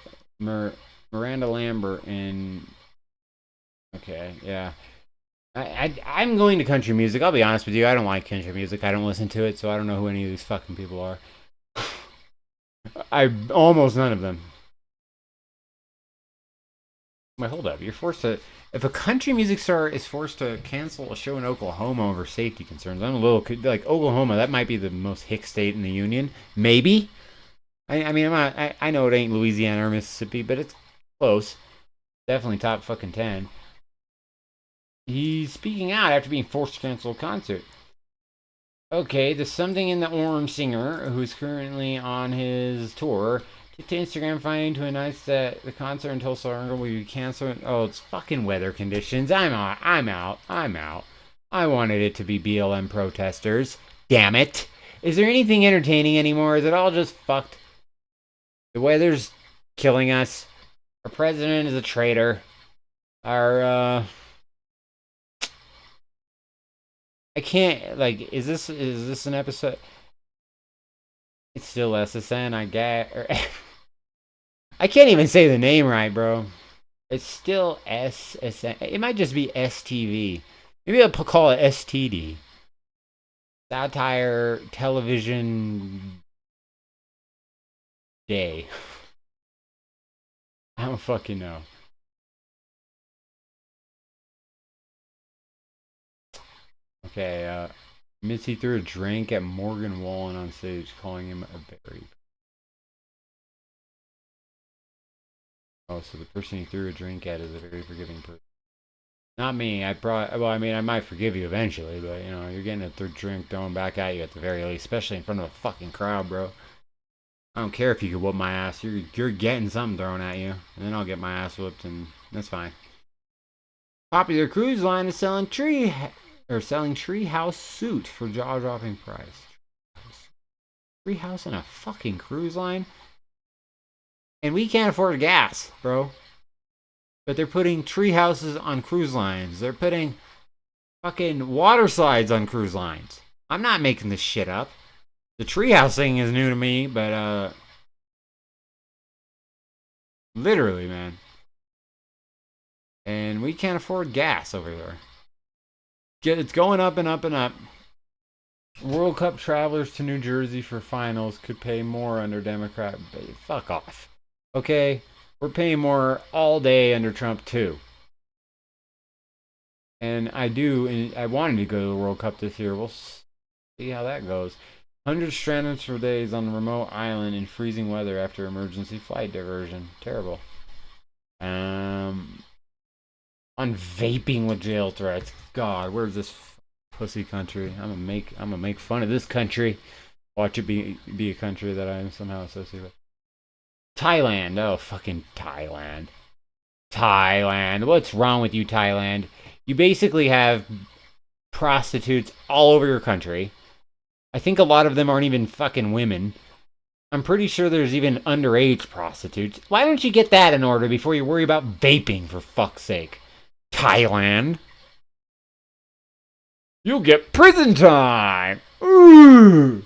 Lambert in. Okay, yeah. I'm going to country music. I'll be honest with you. I don't like country music. I don't listen to it, so I don't know who any of these fucking people are. Almost none of them. Wait, hold up. You're forced to. If a country music star is forced to cancel a show in Oklahoma over safety concerns, I'm a little like Oklahoma. That might be the most hick state in the union. Maybe. I mean, I know it ain't Louisiana or Mississippi, but it's close. Definitely top fucking 10. He's speaking out after being forced to cancel a concert. Okay, the Something in the Orange singer, who's currently on his tour, took to Instagram finding to announce that the concert in Tulsa will be canceled. Oh, it's fucking weather conditions. I'm out. I wanted it to be BLM protesters. Damn it. Is there anything entertaining anymore? Is it all just fucked? The weather's killing us. Our president is a traitor. I can't, like, is this an episode? It's still SSN, I guess. I can't even say the name right, bro. It's still SSN. It might just be STV. Maybe I'll call it STD. Satire Television Day. I don't fucking know. Okay, Mitzi threw a drink at Morgan Wallen on stage, calling him a berry. Oh, so the person he threw a drink at is a very forgiving person. Not me. I might forgive you eventually, but you know, you're getting a third drink thrown back at you at the very least, especially in front of a fucking crowd, bro. I don't care if you could whoop my ass. You're getting something thrown at you, and then I'll get my ass whooped, and that's fine. Popular cruise line is selling treehouse suit for jaw-dropping price. Treehouse and a fucking cruise line? And we can't afford gas, bro. But they're putting tree houses on cruise lines. They're putting fucking water slides on cruise lines. I'm not making this shit up. The treehouse thing is new to me, but literally, man. And we can't afford gas over there. It's going up and up and up. World Cup travelers to New Jersey for finals could pay more under Democrat. Fuck off. Okay? We're paying more all day under Trump, too. And I wanted to go to the World Cup this year. We'll see how that goes. 100 stranded for days on a remote island in freezing weather after emergency flight diversion. Terrible. On vaping with jail threats. God, where's this pussy country? I'm gonna make fun of this country. Watch it be a country that I am somehow associated with. Thailand. Oh, fucking Thailand. Thailand. What's wrong with you, Thailand? You basically have prostitutes all over your country. I think a lot of them aren't even fucking women. I'm pretty sure there's even underage prostitutes. Why don't you get that in order before you worry about vaping, for fuck's sake? Thailand. You'll get prison time. Ooh.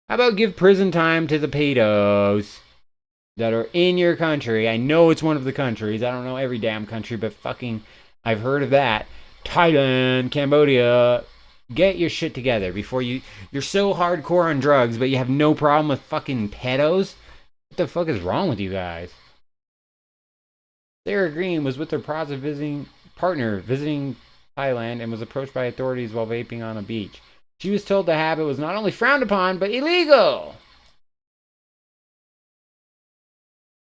How about give prison time to the pedos that are in your country? I know it's one of the countries. I don't know every damn country, but fucking I've heard of that. Thailand, Cambodia. Get your shit together before you're so hardcore on drugs, but you have no problem with fucking pedos? What the fuck is wrong with you guys? Sarah Green was with her partner visiting Thailand and was approached by authorities while vaping on a beach. She was told the habit was not only frowned upon, but illegal.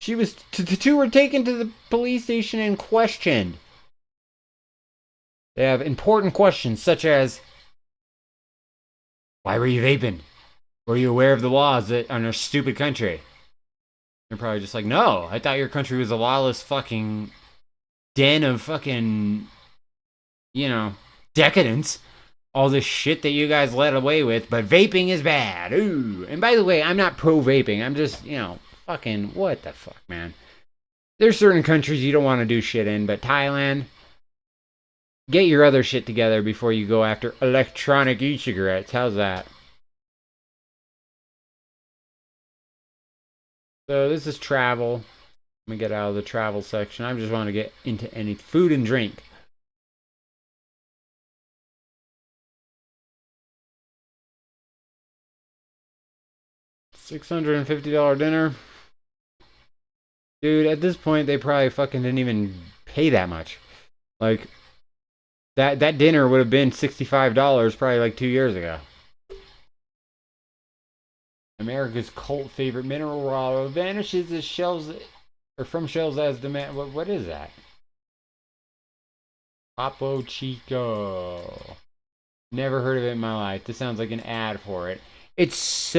The two were taken to the police station and questioned. They have important questions such as, why were you vaping? Were you aware of the laws that on our stupid country? They're probably just like, no, I thought your country was a lawless fucking den of fucking, decadence. All this shit that you guys let away with, but vaping is bad. Ooh. And by the way, I'm not pro-vaping. I'm just, fucking, what the fuck, man? There's certain countries you don't want to do shit in, but Thailand, get your other shit together before you go after electronic e-cigarettes. How's that? So this is travel. Let me get out of the travel section. I just want to get into any food and drink. $650 dinner. Dude, at this point, they probably fucking didn't even pay that much. Like, that dinner would have been $65 probably like 2 years ago. America's cult favorite mineral water vanishes as shelves, or from shelves as demand. What is that? Papo Chico. Never heard of it in my life. This sounds like an ad for it. It's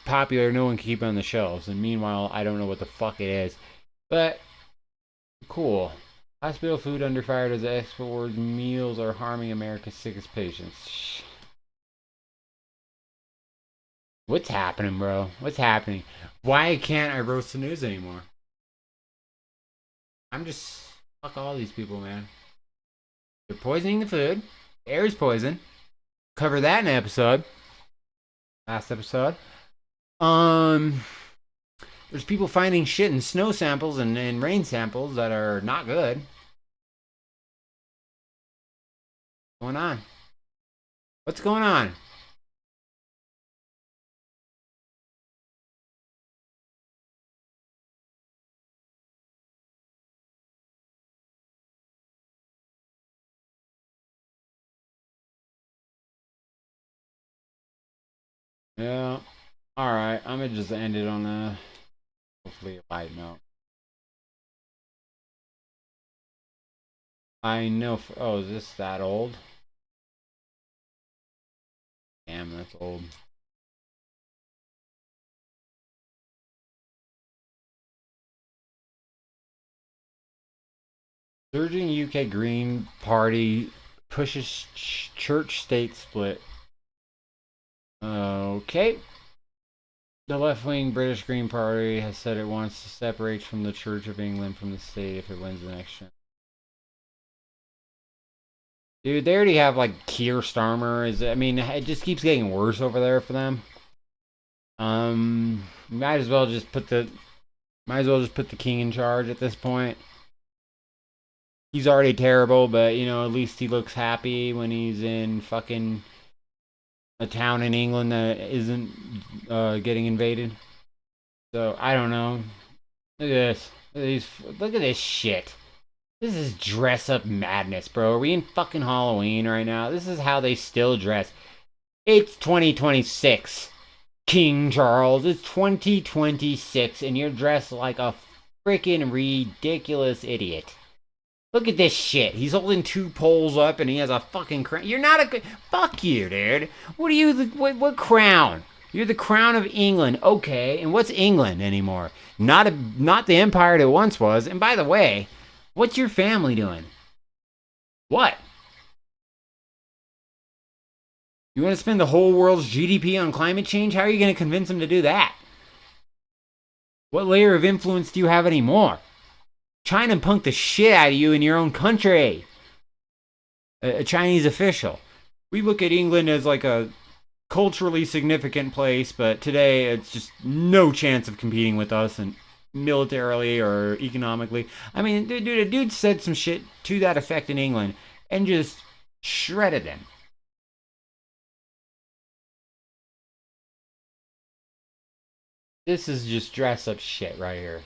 popular, no one can keep it on the shelves. And meanwhile, I don't know what the fuck it is. But, cool. Hospital food under fire as export meals are harming America's sickest patients. What's happening, bro? What's happening? Why can't I roast the news anymore? Fuck all these people, man. They're poisoning the food. Air is poison. Cover that in an episode. Last episode. There's people finding shit in snow samples and rain samples that are not good. What's going on? What's going on? Yeah. Alright, I'm gonna just end it on a hopefully a light note. I know. Oh, is this that old? Damn, that's old. Surging UK Green Party pushes church-state split. Okay. The left-wing British Green Party has said it wants to separate from the Church of England from the state if it wins the next year. Dude, they already have like Keir Starmer. It just keeps getting worse over there for them. Might as well just put the king in charge at this point. He's already terrible, but you know, at least he looks happy when he's in fucking a town in England that isn't getting invaded. So I don't know. Look at this. Look at this shit. This is dress up madness, bro. Are we in fucking Halloween right now? This is how they still dress. It's 2026. King Charles, it's 2026 and you're dressed like a freaking ridiculous idiot. Look at this shit. He's holding two poles up and he has a fucking crown. You're not a good... Fuck you, dude. What are you... What crown? You're the crown of England. Okay, and what's England anymore? Not the empire it once was. And by the way, what's your family doing? What? You want to spend the whole world's GDP on climate change? How are you going to convince them to do that? What layer of influence do you have anymore? China punked the shit out of you in your own country. A Chinese official. We look at England as like a culturally significant place, but today it's just no chance of competing with us and militarily or economically. I mean, dude, a dude said some shit to that effect in England and just shredded them. This is just dress up shit right here.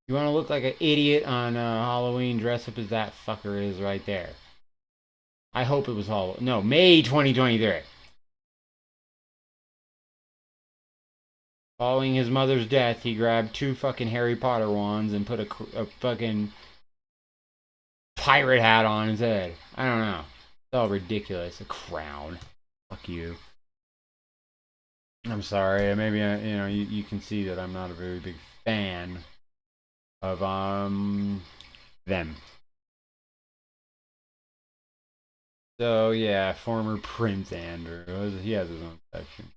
You want to look like an idiot on Halloween, dress up as that fucker is right there. I hope it was Halloween. No, May 2023. Following his mother's death, he grabbed two fucking Harry Potter wands and put a fucking pirate hat on his head. I don't know. It's all ridiculous. A crown. Fuck you. I'm sorry. Maybe you can see that I'm not a very big fan of them. So yeah, former Prince Andrew. He has his own section.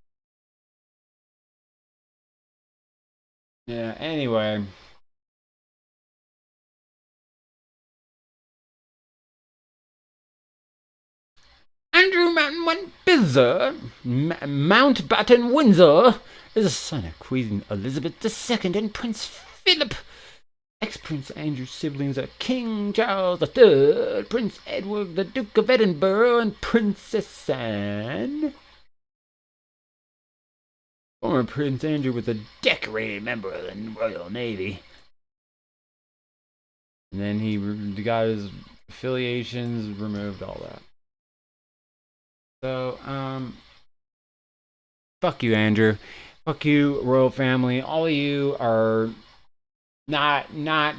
Yeah. Anyway. Andrew Mountbatten Windsor is a son of Queen Elizabeth II and Prince Philip. Ex-Prince Andrew's siblings are King Charles III, Prince Edward, the Duke of Edinburgh, and Princess Anne. Former Prince Andrew was a decorated member of the Royal Navy. And then he got his affiliations removed, all that. So, fuck you, Andrew. Fuck you, royal family. All of you are not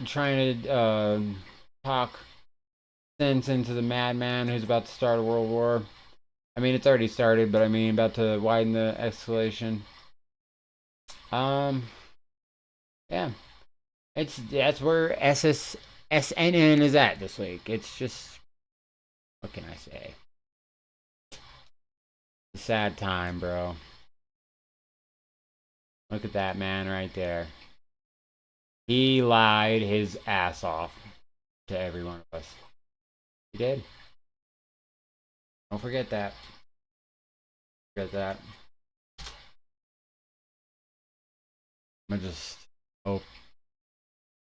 trying to talk sense into the madman who's about to start a world war. I mean, it's already started, but I mean, about to widen the escalation. Yeah. That's where SNN is at this week. It's just, what can I say? A sad time, bro. Look at that man right there. He lied his ass off to every one of us. He did. Don't forget that. Forget that. I just hope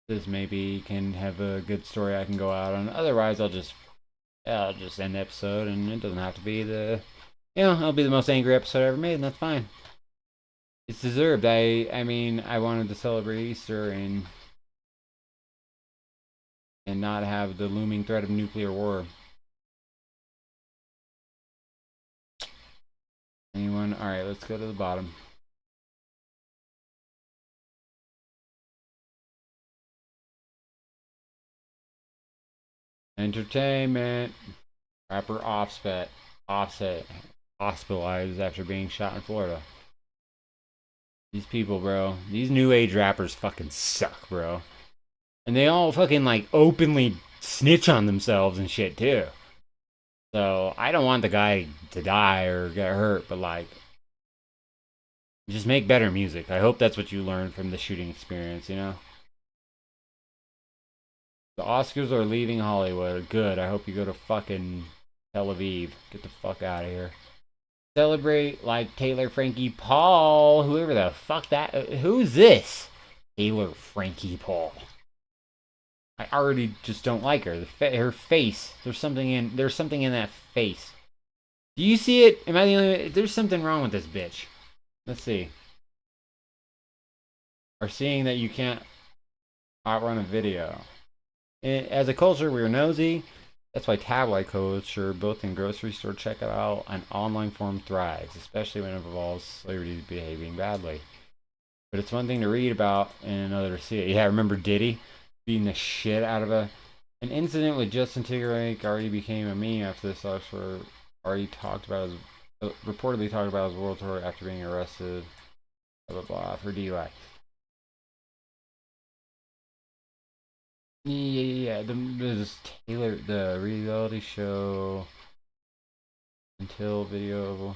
this maybe can have a good story I can go out on. Otherwise, I'll just end the episode, and it doesn't have to be it'll be the most angry episode I ever made, and that's fine. It's deserved. I mean, I wanted to celebrate Easter and not have the looming threat of nuclear war. Anyone? All right, let's go to the bottom. Entertainment. Rapper Offset hospitalized after being shot in Florida. These people, bro. These new age rappers fucking suck, bro. And they all fucking like openly snitch on themselves and shit too. So I don't want the guy to die or get hurt, but like, just make better music. I hope that's what you learned from the shooting experience, you know? The Oscars are leaving Hollywood. Good. I hope you go to fucking Tel Aviv. Get the fuck out of here. Celebrate like Taylor Frankie Paul, whoever the fuck that. Who's this? Taylor Frankie Paul. I already just don't like her. Her face. There's something in that face. Do you see it? Am I the only? There's something wrong with this bitch. Let's see. Are seeing that you can't outrun a video. As a culture, we're nosy. That's why tabloid culture, both in grocery store checkout and online form, thrives, especially when it involves celebrities behaving badly. But it's one thing to read about and another to see it. Yeah, remember Diddy beating the shit out of an incident with Justin Timberlake already became a meme after this officer already reportedly talked about his world tour after being arrested, blah blah blah, for DUI. Yeah, this Taylor, the reality show until video.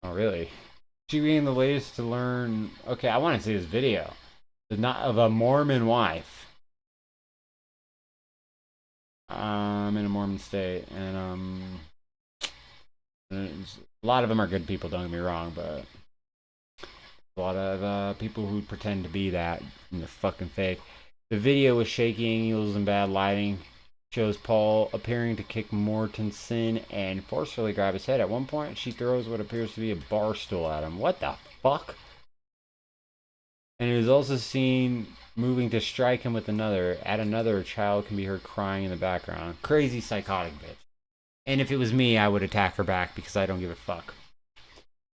Oh, really? She being the latest to learn. Okay, I want to see this video. Not of a Mormon wife. I'm in a Mormon state, and a lot of them are good people. Don't get me wrong, but a lot of people who pretend to be that and they're fucking fake. The video was shaky angles and bad lighting. Shows Paul appearing to kick Mortensen and forcefully grab his head. At one point, she throws what appears to be a bar stool at him. What the fuck? And it is also seen moving to strike him with another. At another, a child can be heard crying in the background. Crazy psychotic bitch. And if it was me, I would attack her back because I don't give a fuck.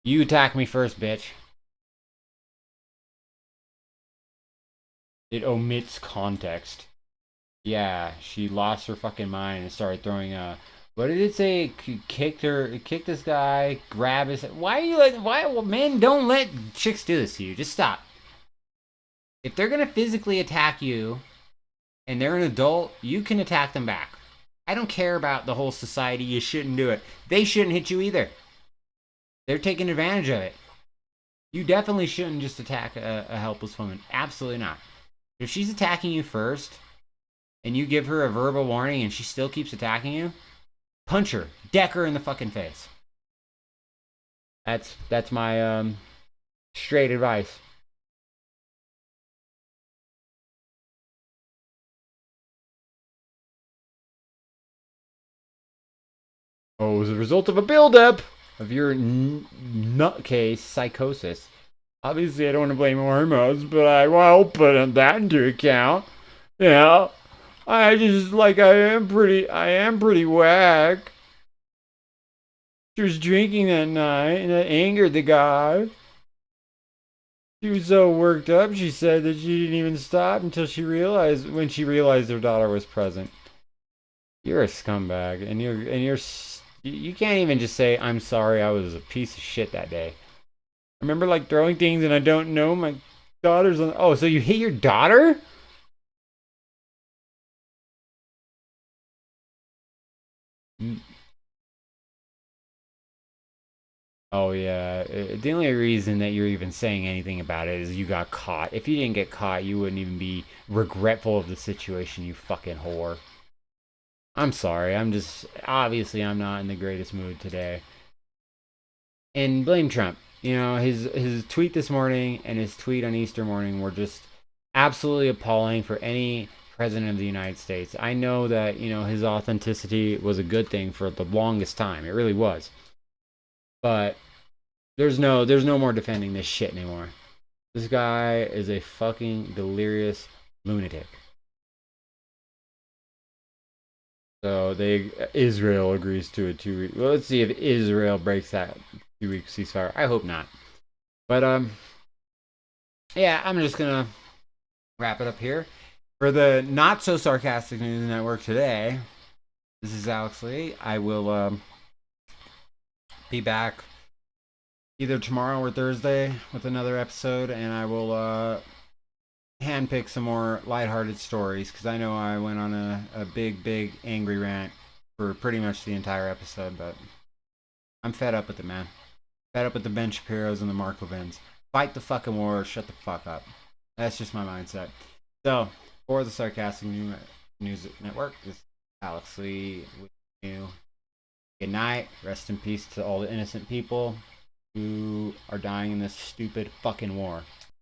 You attack me first, bitch. It omits context. Yeah, she lost her fucking mind and started throwing what did it say? Kicked this guy, grab his. Why are you why men don't let chicks do this to you? Just stop. If they're gonna physically attack you and they're an adult, you can attack them back. I don't care about the whole society, you shouldn't do it. They shouldn't hit you either. They're taking advantage of it. You definitely shouldn't just attack a helpless woman. Absolutely not. If she's attacking you first, and you give her a verbal warning and she still keeps attacking you, punch her. Deck her in the fucking face. That's my straight advice. Oh, as a result of a buildup of your nutcase psychosis. Obviously, I don't want to blame hormones, but I will put that into account. Yeah. I am pretty whack. She was drinking that night, and that angered the guy. She was so worked up, she said that she didn't even stop until when she realized her daughter was present. You're a scumbag, and you can't even just say, I'm sorry, I was a piece of shit that day. I remember throwing things and I don't know, my daughter's on. Oh, so you hit your daughter? Oh yeah, the only reason that you're even saying anything about it is you got caught. If you didn't get caught, you wouldn't even be regretful of the situation, you fucking whore. I'm sorry, obviously I'm not in the greatest mood today. And blame Trump. You know, his tweet this morning and his tweet on Easter morning were just absolutely appalling for any president of the United States. I know that, his authenticity was a good thing for the longest time. It really was. But there's no more defending this shit anymore. This guy is a fucking delirious lunatic. So Israel agrees to a 2-week. Well, let's see if Israel breaks that 2-week ceasefire. I hope not. But yeah, I'm just gonna wrap it up here for the not so sarcastic news network today. This is Alex Lee. I will be back either tomorrow or Thursday with another episode, and I will handpick some more lighthearted stories because I know I went on a big angry rant for pretty much the entire episode, but I'm fed up with it, man. Fed up with the Ben Shapiros and the Mark Levins. Fight the fucking war, shut the fuck up. That's just my mindset. So, for the Sarcastic News Network, this Alex Lee with you. Good night. Rest in peace to all the innocent people who are dying in this stupid fucking war.